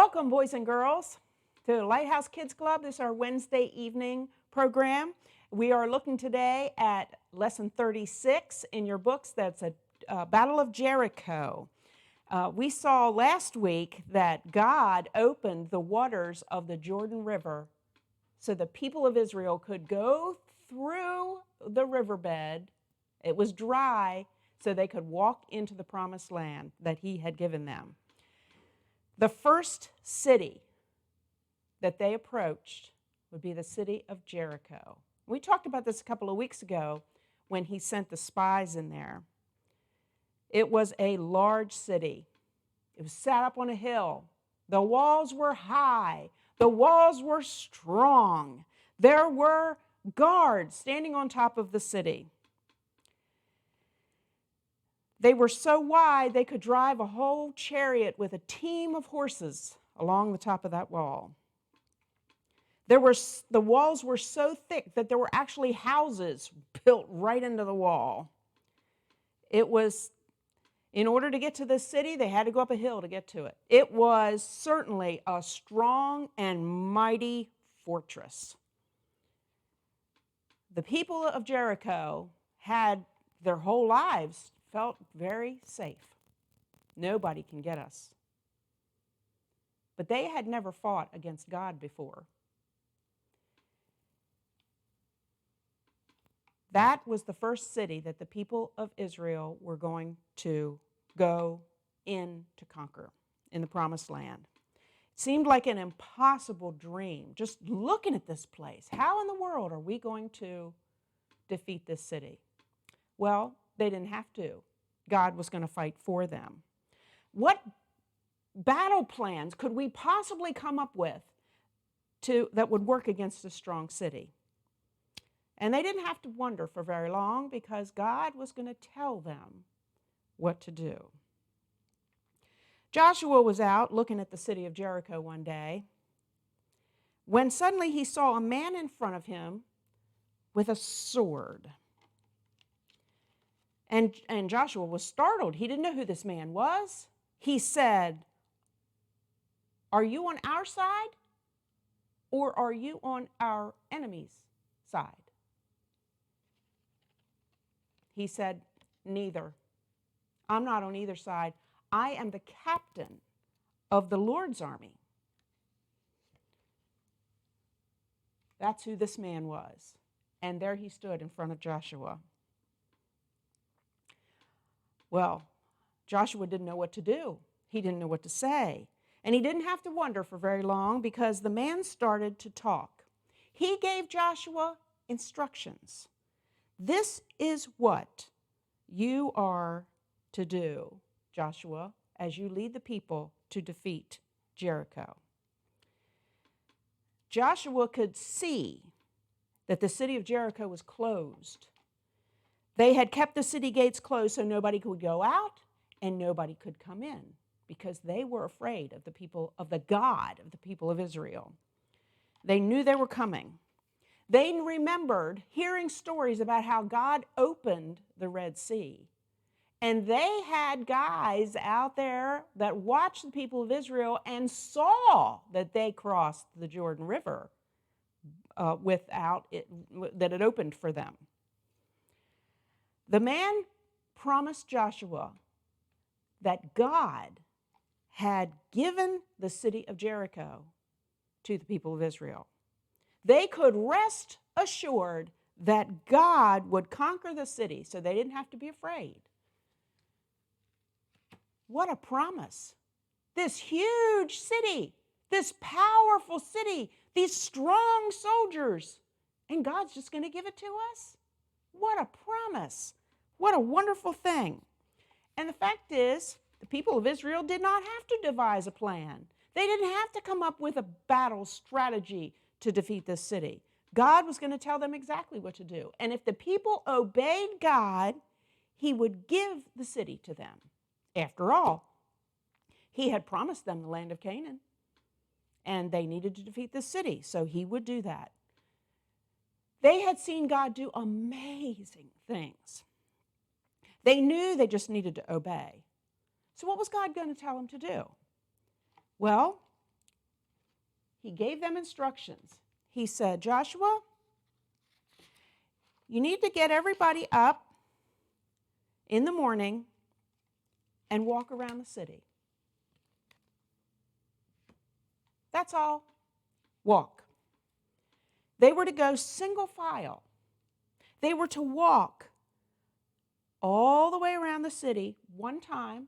Welcome, boys and girls, to Lighthouse Kids Club. This is our Wednesday evening program. We are looking today at lesson 36 in your books. That's a Battle of Jericho. We saw last week that God opened the waters of the Jordan River so the people of Israel could go through the riverbed. It was dry, so they could walk into the promised land that He had given them. The first city that they approached would be the city of Jericho. We talked about this a couple of weeks ago when He sent the spies in there. It was a large city. It was set up on a hill. The walls were high. The walls were strong. There were guards standing on top of the city. They were so wide they could drive a whole chariot with a team of horses along the top of that wall. The walls were so thick that there were actually houses built right into the wall. It was, in order to get to this city, they had to go up a hill to get to it. It was certainly a strong and mighty fortress. The people of Jericho had their whole lives felt very safe. Nobody can get us. But they had never fought against God before. That was the first city that the people of Israel were going to go in to conquer in the promised land. It seemed like an impossible dream, just looking at this place. How in the world are we going to defeat this city? Well, they didn't have to. God was going to fight for them. What battle plans could we possibly come up with that would work against a strong city? And they didn't have to wonder for very long because God was going to tell them what to do. Joshua was out looking at the city of Jericho one day when suddenly he saw a man in front of him with a sword. And Joshua was startled. He didn't know who this man was. He said, "Are you on our side or are you on our enemy's side?" He said, "Neither. I'm not on either side. I am the captain of the Lord's army." That's who this man was. And there he stood in front of Joshua. Well, Joshua didn't know what to do. He didn't know what to say. And he didn't have to wonder for very long because the man started to talk. He gave Joshua instructions. This is what you are to do, Joshua, as you lead the people to defeat Jericho. Joshua could see that the city of Jericho was closed. They had kept the city gates closed so nobody could go out and nobody could come in because they were afraid of the people, of the God of the people of Israel. They knew they were coming. They remembered hearing stories about how God opened the Red Sea. And they had guys out there that watched the people of Israel and saw that they crossed the Jordan River without it, that it opened for them. The man promised Joshua that God had given the city of Jericho to the people of Israel. They could rest assured that God would conquer the city so they didn't have to be afraid. What a promise. This huge city, this powerful city, these strong soldiers, and God's just going to give it to us? What a promise. What a wonderful thing. And the fact is, the people of Israel did not have to devise a plan. They didn't have to come up with a battle strategy to defeat this city. God was going to tell them exactly what to do. And if the people obeyed God, He would give the city to them. After all, He had promised them the land of Canaan, and they needed to defeat the city, so He would do that. They had seen God do amazing things. They knew they just needed to obey. So what was God going to tell them to do? Well, he gave them instructions. He said, Joshua, you need to get everybody up in the morning and walk around the city. That's all. Walk. They were to go single file. They were to walk all the way around the city one time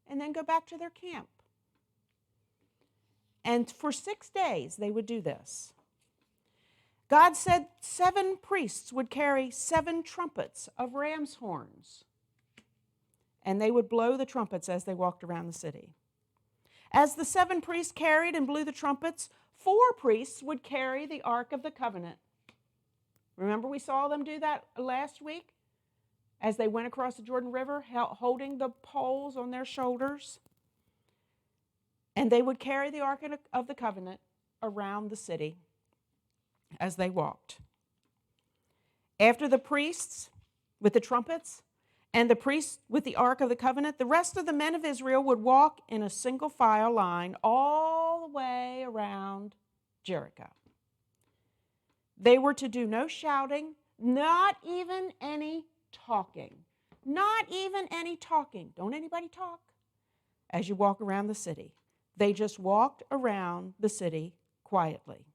and then go back to their camp. And for 6 days they would do this. God said 7 priests would carry 7 trumpets of ram's horns, and they would blow the trumpets as they walked around the city. As the 7 priests carried and blew the trumpets, 4 priests would carry the Ark of the Covenant. Remember we saw them do that last week as they went across the Jordan River, holding the poles on their shoulders? And they would carry the Ark of the Covenant around the city as they walked. After the priests with the trumpets and the priests with the Ark of the Covenant, the rest of the men of Israel would walk in a single file line all the way around Jericho. They were to do no shouting, not even any talking. Not even any talking. Don't anybody talk as you walk around the city. They just walked around the city quietly.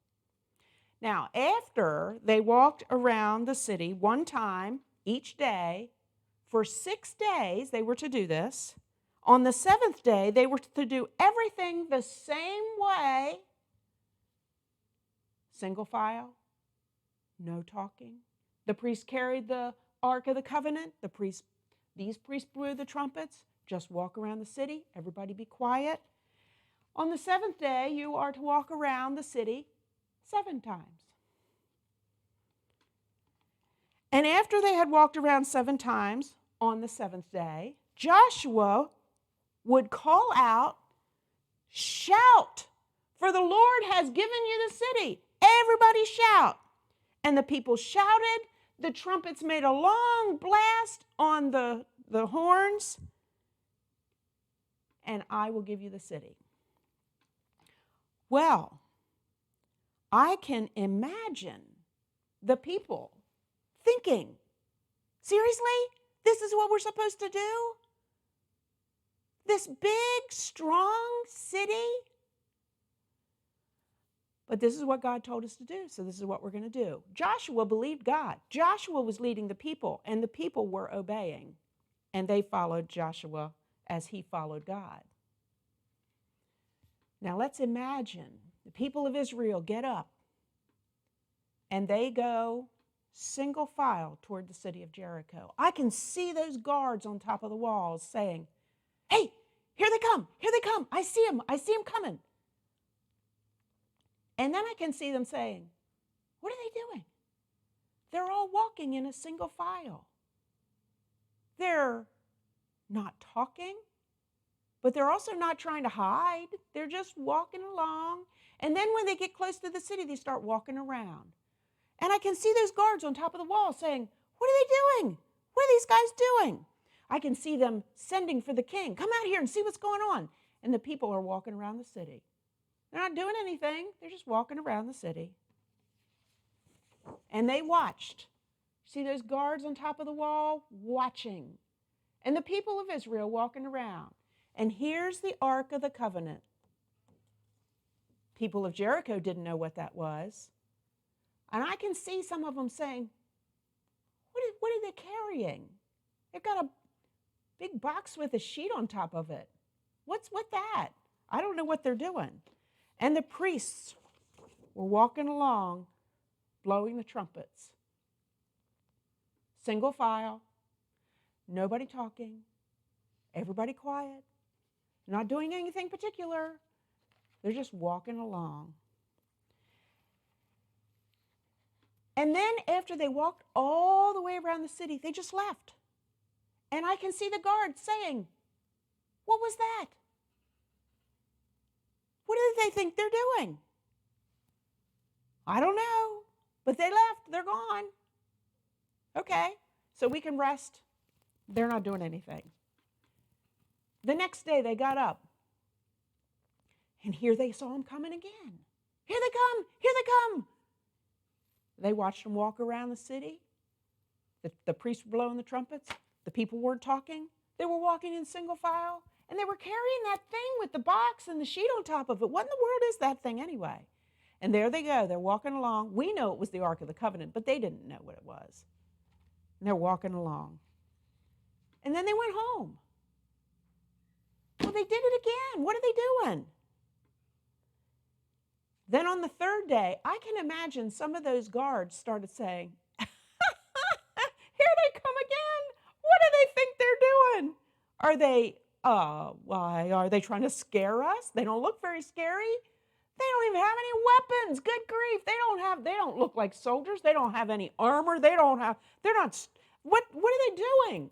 Now, after they walked around the city one time each day, for 6 days they were to do this. On the 7th day, they were to do everything the same way. Single file, no talking. The priest carried the Ark of the Covenant. These priests blew the trumpets. Just walk around the city. Everybody be quiet. On the 7th day, you are to walk around the city 7 times. And after they had walked around 7 times on the 7th day, Joshua would call out, shout, for the Lord has given you the city. Everybody shout. And the people shouted. The trumpets made a long blast on the horns. And I will give you the city. Well, I can imagine the people thinking, seriously? This is what we're supposed to do? This big, strong city? But this is what God told us to do, so this is what we're going to do. Joshua believed God. Joshua was leading the people, and the people were obeying. And they followed Joshua as he followed God. Now let's imagine the people of Israel get up, and they go single file toward the city of Jericho. I can see those guards on top of the walls saying, hey, here they come, I see them coming. And then I can see them saying, what are they doing? They're all walking in a single file. They're not talking, but they're also not trying to hide. They're just walking along. And then when they get close to the city, they start walking around. And I can see those guards on top of the wall saying, what are they doing? What are these guys doing? I can see them sending for the king. Come out here and see what's going on. And the people are walking around the city. They're not doing anything. They're just walking around the city. And they watched. See those guards on top of the wall? Watching. And the people of Israel walking around. And here's the Ark of the Covenant. People of Jericho didn't know what that was. And I can see some of them saying, what are they carrying? They've got a big box with a sheet on top of it. What's with that? I don't know what they're doing. And the priests were walking along, blowing the trumpets. Single file, nobody talking, everybody quiet, not doing anything particular. They're just walking along. And then after they walked all the way around the city, they just left. And I can see the guards saying, what was that? What do they think they're doing? I don't know, but they left. They're gone. Okay, so we can rest. They're not doing anything. The next day they got up, and here they saw him coming again. Here they come, here they come. They watched them walk around the city. The priests were blowing the trumpets. The people weren't talking. They were walking in single file, and they were carrying that thing with the box and the sheet on top of it. What in the world is that thing anyway? And there they go. They're walking along. We know it was the Ark of the Covenant, but they didn't know what it was. And they're walking along. And then they went home. Well, they did it again. What are they doing? Then on the third day, I can imagine some of those guards started saying, here they come again. What do they think they're doing? Are they, why, are they trying to scare us? They don't look very scary. They don't even have any weapons. Good grief. They don't look like soldiers. They don't have any armor. They're not, what are they doing?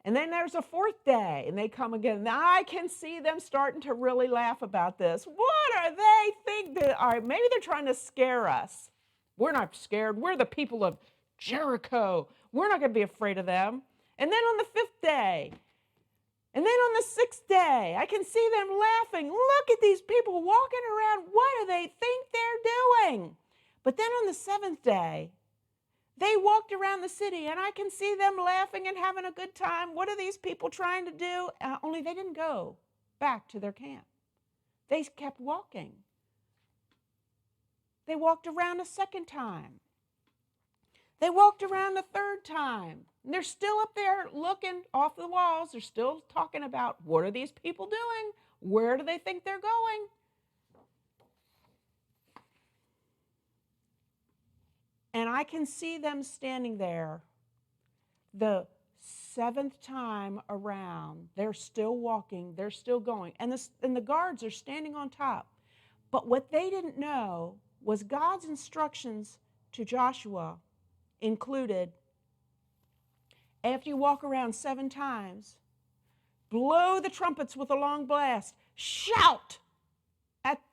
And then there's a fourth day, and they come again. Now I can see them starting to really laugh about this. What are they think? Maybe they're trying to scare us. We're not scared. We're the people of Jericho. We're not going to be afraid of them. And then on the fifth day, and then on the sixth day, I can see them laughing. Look at these people walking around. What do they think they're doing? But then on the seventh day, they walked around the city, and I can see them laughing and having a good time. What are these people trying to do? Only they didn't go back to their camp. They kept walking. They walked around a second time. They walked around a third time. And they're still up there looking off the walls. They're still talking about, what are these people doing? Where do they think they're going? And I can see them standing there the seventh time around. They're still walking. They're still going. And the guards are standing on top. But what they didn't know was God's instructions to Joshua included, after you walk around 7 times, blow the trumpets with a long blast, shout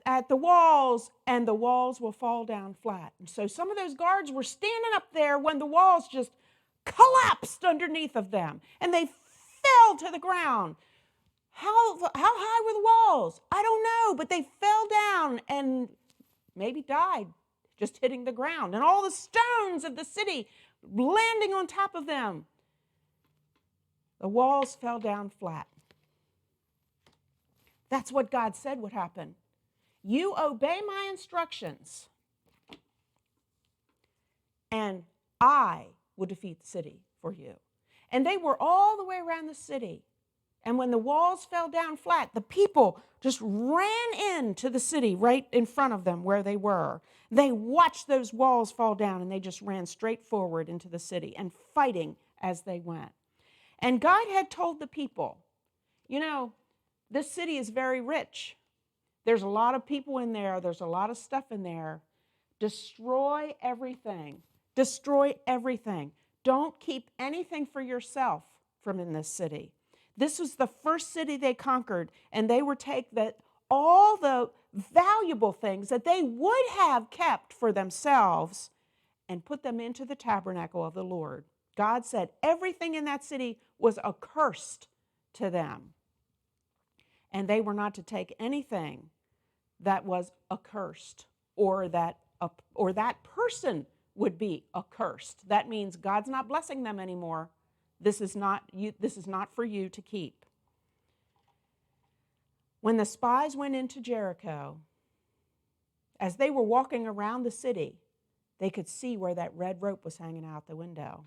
at the walls, and the walls will fall down flat. And so some of those guards were standing up there when the walls just collapsed underneath of them, and they fell to the ground. How high were the walls? I don't know, but they fell down and maybe died just hitting the ground, and all the stones of the city landing on top of them. The walls fell down flat. That's what God said would happen. You obey my instructions, and I will defeat the city for you. And they were all the way around the city. And when the walls fell down flat, the people just ran into the city right in front of them where they were. They watched those walls fall down, and they just ran straight forward into the city and fighting as they went. And God had told the people, this city is very rich. There's a lot of people in there. There's a lot of stuff in there. Destroy everything. Destroy everything. Don't keep anything for yourself from in this city. This was the first city they conquered, and they would take all the valuable things that they would have kept for themselves and put them into the tabernacle of the Lord. God said everything in that city was accursed to them, and they were not to take anything that was accursed, or that person would be accursed. That means God's not blessing them anymore. This is not for you to keep. When the spies went into Jericho, as they were walking around the city, they could see where that red rope was hanging out the window.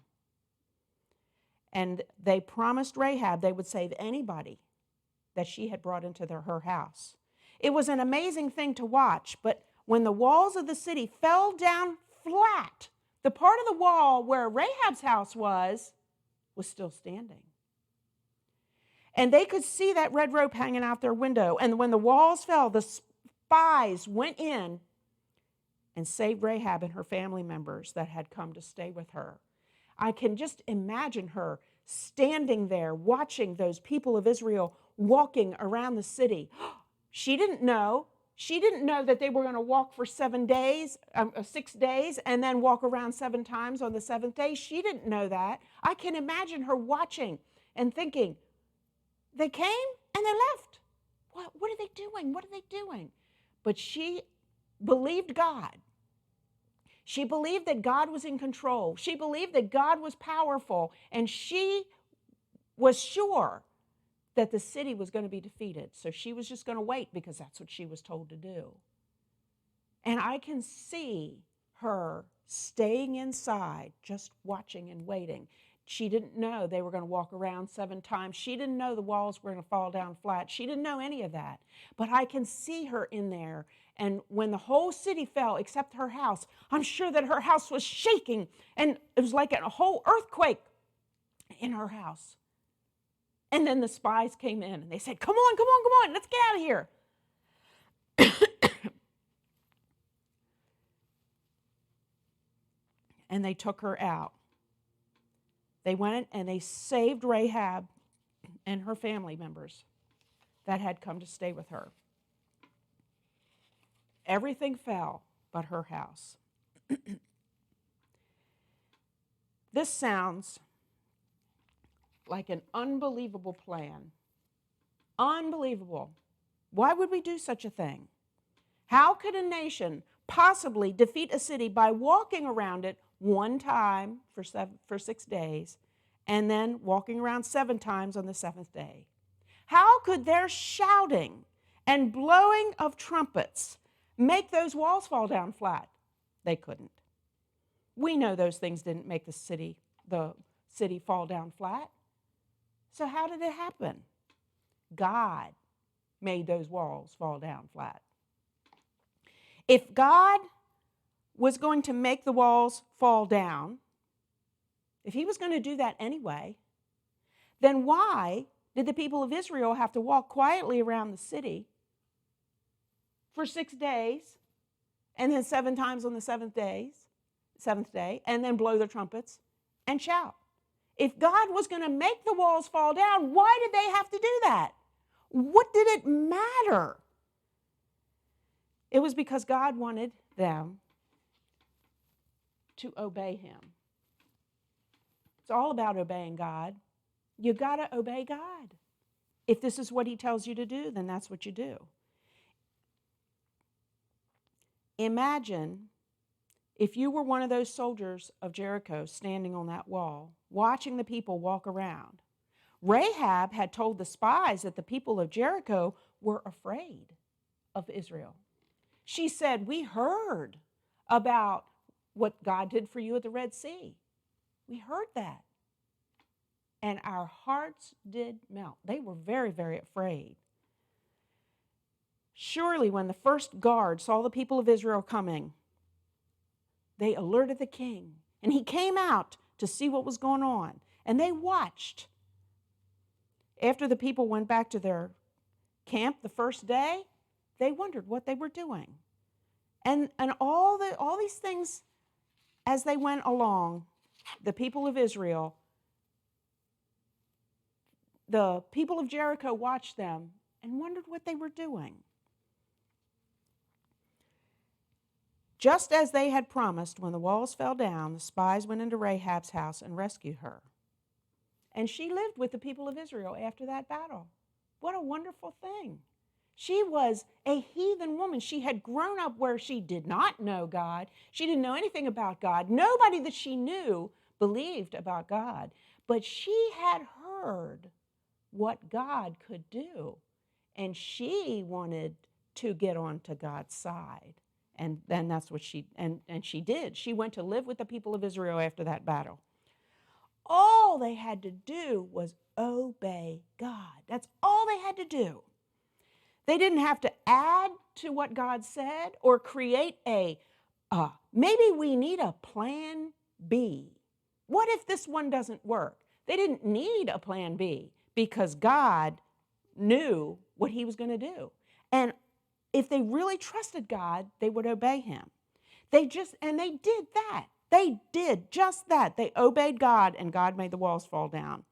And they promised Rahab they would save anybody that she had brought into her house. It was an amazing thing to watch, but when the walls of the city fell down flat, the part of the wall where Rahab's house was still standing. And they could see that red rope hanging out their window. And when the walls fell, the spies went in and saved Rahab and her family members that had come to stay with her. I can just imagine her standing there watching those people of Israel walking around the city. She didn't know. She didn't know that they were going to walk for 6 days, and then walk around 7 times on the 7th day. She didn't know that. I can imagine her watching and thinking, they came and they left. What are they doing? What are they doing? But she believed God. She believed that God was in control. She believed that God was powerful. And she was sure that the city was going to be defeated. So she was just going to wait because that's what she was told to do. And I can see her staying inside, just watching and waiting. She didn't know they were going to walk around 7 times. She didn't know the walls were going to fall down flat. She didn't know any of that. But I can see her in there. And when the whole city fell except her house, I'm sure that her house was shaking. And it was like a whole earthquake in her house. And then the spies came in and they said, come on, come on, come on, let's get out of here. And they took her out. They went and they saved Rahab and her family members that had come to stay with her. Everything fell but her house. This sounds like an unbelievable plan. Unbelievable. Why would we do such a thing? How could a nation possibly defeat a city by walking around it one time for 6 days and then walking around 7 times on the 7th day? How could their shouting and blowing of trumpets make those walls fall down flat? They couldn't. We know those things didn't make the city fall down flat. So how did it happen? God made those walls fall down flat. If God was going to make the walls fall down, if he was going to do that anyway, then why did the people of Israel have to walk quietly around the city for 6 days and then 7 times on the 7th day, and then blow their trumpets and shout? If God was going to make the walls fall down, why did they have to do that? What did it matter? It was because God wanted them to obey him. It's all about obeying God. You got to obey God. If this is what he tells you to do, then that's what you do. Imagine if you were one of those soldiers of Jericho standing on that wall, watching the people walk around. Rahab had told the spies that the people of Jericho were afraid of Israel. She said, we heard about what God did for you at the Red Sea. We heard that. And our hearts did melt. They were very, very afraid. Surely when the first guard saw the people of Israel coming, they alerted the king. And he came out to see what was going on. And they watched. After the people went back to their camp the first day, they wondered what they were doing. And all these things, as they went along, the people of Israel, the people of Jericho watched them and wondered what they were doing. Just as they had promised, when the walls fell down, the spies went into Rahab's house and rescued her. And she lived with the people of Israel after that battle. What a wonderful thing. She was a heathen woman. She had grown up where she did not know God. She didn't know anything about God. Nobody that she knew believed about God. But she had heard what God could do. And she wanted to get onto God's side. And then that's what she did. She went to live with the people of Israel after that battle. All they had to do was obey God. That's all they had to do. They didn't have to add to what God said or create maybe we need a plan B. What if this one doesn't work? They didn't need a plan B because God knew what he was going to do. And if they really trusted God, they would obey him. They did that. They did just that. They obeyed God, and God made the walls fall down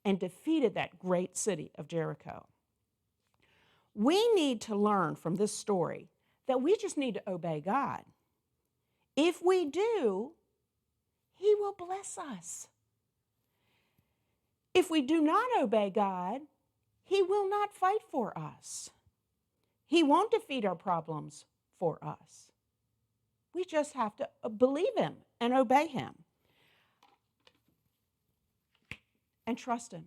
and defeated that great city of Jericho. We need to learn from this story that we just need to obey God. If we do, he will bless us. If we do not obey God, he will not fight for us. He won't defeat our problems for us. We just have to believe him and obey him and trust him.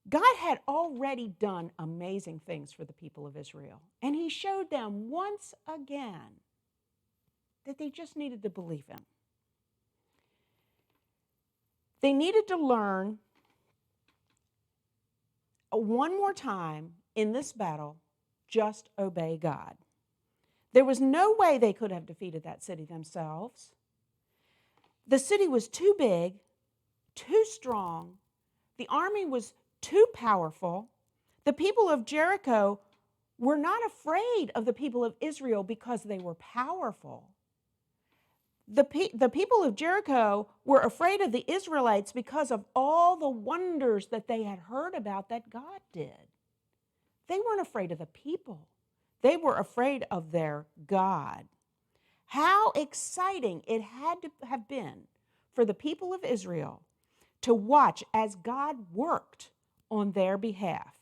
God had already done amazing things for the people of Israel, and he showed them once again that they just needed to believe him. They needed to learn one more time in this battle, just obey God. There was no way they could have defeated that city themselves. The city was too big, too strong. The army was too powerful. The people of Jericho were not afraid of the people of Israel because they were powerful. The people of Jericho were afraid of the Israelites because of all the wonders that they had heard about that God did. They weren't afraid of the people. They were afraid of their God. How exciting it had to have been for the people of Israel to watch as God worked on their behalf.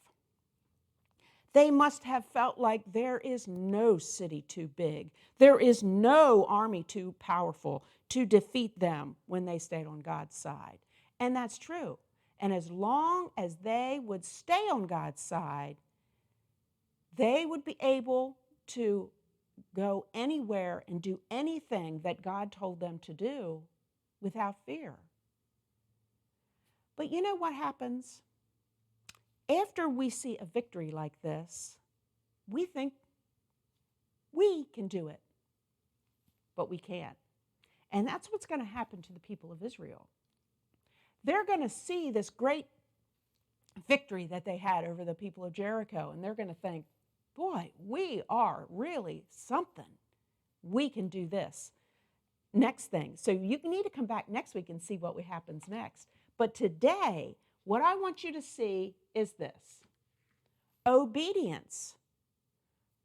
They must have felt like there is no city too big. There is no army too powerful to defeat them when they stayed on God's side. And that's true. And as long as they would stay on God's side, they would be able to go anywhere and do anything that God told them to do without fear. But you know what happens? After we see a victory like this, we think we can do it, but we can't. And that's what's going to happen to the people of Israel. They're going to see this great victory that they had over the people of Jericho, and they're going to think, boy, we are really something. We can do this. Next thing. So you need to come back next week and see what happens next. But today, what I want you to see is this. Obedience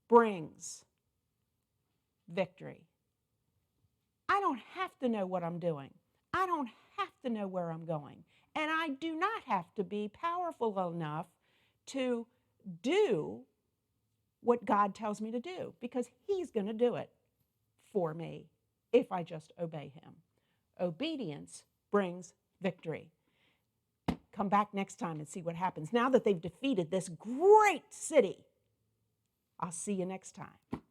brings victory. I don't have to know what I'm doing. I don't have to know where I'm going. And I do not have to be powerful enough to do what God tells me to do, because he's going to do it for me if I just obey him. Obedience brings victory. Come back next time and see what happens. Now that they've defeated this great city, I'll see you next time.